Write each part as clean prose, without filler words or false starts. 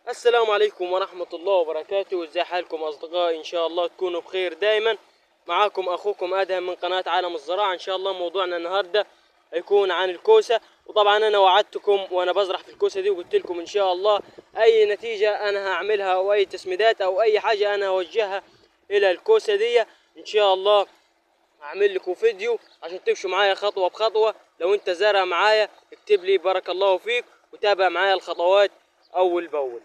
السلام عليكم ورحمة الله وبركاته. ازي حالكم اصدقائي؟ ان شاء الله تكونوا بخير دايما. معاكم اخوكم ادهم من قناة عالم الزراعة. ان شاء الله موضوعنا النهاردة هيكون عن الكوسة. وطبعا انا وعدتكم وانا بزرع في الكوسة دي وقلت لكم ان شاء الله اي نتيجة انا هعملها او اي تسميدات او اي حاجة انا هوجهها الى الكوسة دي ان شاء الله هعمل لكم فيديو عشان تمشوا معايا خطوة بخطوة. لو انت زارع معايا اكتب لي بارك الله فيك وتابع معايا الخطوات اول باول.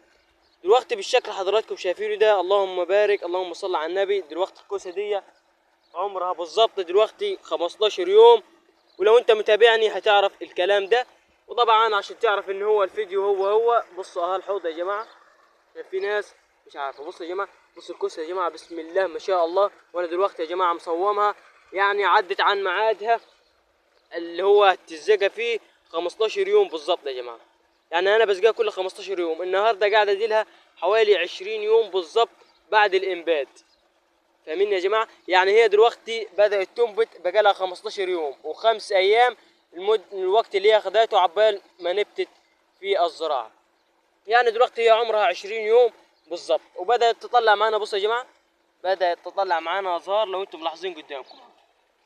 دلوقتي بالشكل حضراتكم شايفينه ده، اللهم بارك اللهم صل على النبي. دلوقتي الكوسه دي عمرها بالظبط دلوقتي 15 يوم، ولو انت متابعني هتعرف الكلام ده. وطبعا عشان تعرف ان هو الفيديو هو بصوا اهو الحوض يا جماعه. في ناس مش عارفه. بصوا يا جماعه، بصوا الكوسه يا جماعه، بسم الله ما شاء الله. وانا دلوقتي يا جماعه مصومها، يعني عدت عن ميعادها اللي هو تزقى فيه 15 يوم بالظبط يا جماعه. يعني انا بسقيها كل 15 يوم. النهارده قاعد اديلها حوالي 20 يوم بالظبط بعد الانبات. فاهمين يا جماعه؟ يعني هي دلوقتي بدات تنبت بقالها 15 يوم وخمس ايام الوقت اللي هي خدته عبال ما نبتت في الزراعه. يعني دلوقتي هي عمرها 20 يوم بالظبط وبدات تطلع معانا. بصوا يا جماعه، بدات تطلع معانا ازهار لو انتم ملاحظين قدامكم.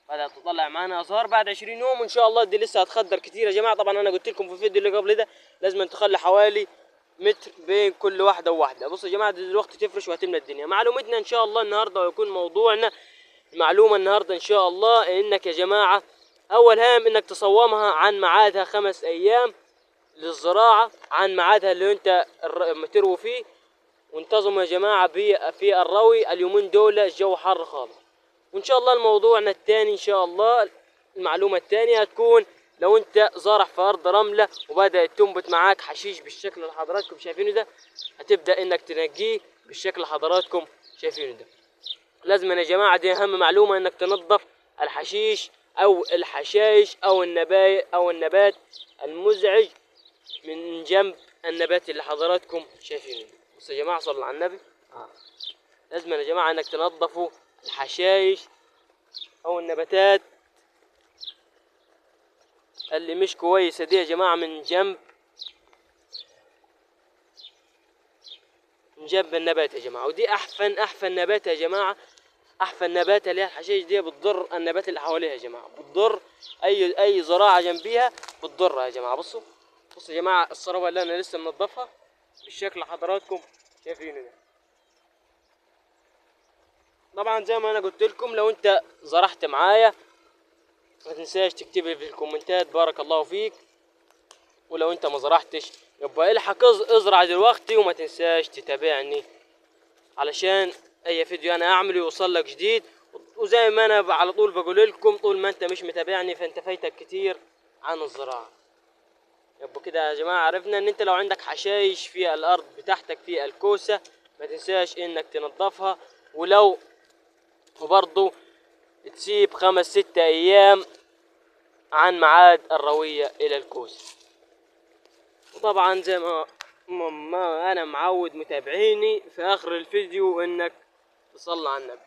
بدأت تطلع معانا ازهار بعد 20 يوم، وان شاء الله دي لسه هتخدر كتير يا جماعه. طبعا انا قلت لكم في الفيديو اللي قبل ده لازم تخلي حوالي متر بين كل واحده وواحده. بصوا يا جماعه دي دلوقتي تفرش وهتملى الدنيا. معلومتنا ان شاء الله النهارده ويكون موضوعنا المعلومه النهارده ان شاء الله انك يا جماعه اول هام انك تصومها عن ميعادها 5 ايام للزراعه، عن ميعادها اللي انت تروي فيه. وانتظموا يا جماعه في الروي اليومين دول الجو حر خالص. وان شاء الله موضوعنا الثاني ان شاء الله المعلومه الثانيه هتكون لو انت زارع في ارض رمله وبدات تنبت معاك حشيش بالشكل اللي حضراتكم شايفينه ده، هتبدا انك تنقيه بالشكل اللي حضراتكم شايفينه ده. لازم يا جماعه دي اهم معلومه انك تنظف الحشيش او الحشائش او النبات المزعج من جنب النبات اللي حضراتكم شايفينه ده. بصوا يا جماعه صلوا على النبي. لازم يا جماعه انك تنظفوا الحشائش او النباتات اللي مش كويسه دي يا جماعه من جنب النبات يا جماعه. ودي احفن نبات يا جماعه. احفن نبات اللي هي الحشائش دي بتضر النبات اللي حواليها يا جماعه، بتضر اي زراعه جنبيها بتضرها يا جماعه. بصوا يا جماعه الصرابه اللي انا لسه منضفها بالشكل اللي حضراتكم شايفينه ده. طبعا زي ما انا قلت لكم لو انت زرعت معايا ما تنساش تكتب لي في الكومنتات بارك الله فيك. ولو انت ما زرعتش يبقى الحق ازرع دلوقتي وما تنساش تتابعني علشان اي فيديو انا اعمله يوصل لك جديد. وزي ما انا على طول بقول لكم، طول ما انت مش متابعني فانت فايتك كتير عن الزراعة. يبقى كده يا جماعة عرفنا ان انت لو عندك حشايش في الارض بتاعتك في الكوسة ما تنساش انك تنظفها. ولو وبرضو تسيب 5 6 ايام عن ميعاد الروية الى الكوسة. وطبعا زي ما انا معود متابعيني في اخر الفيديو انك تصلي على النبي.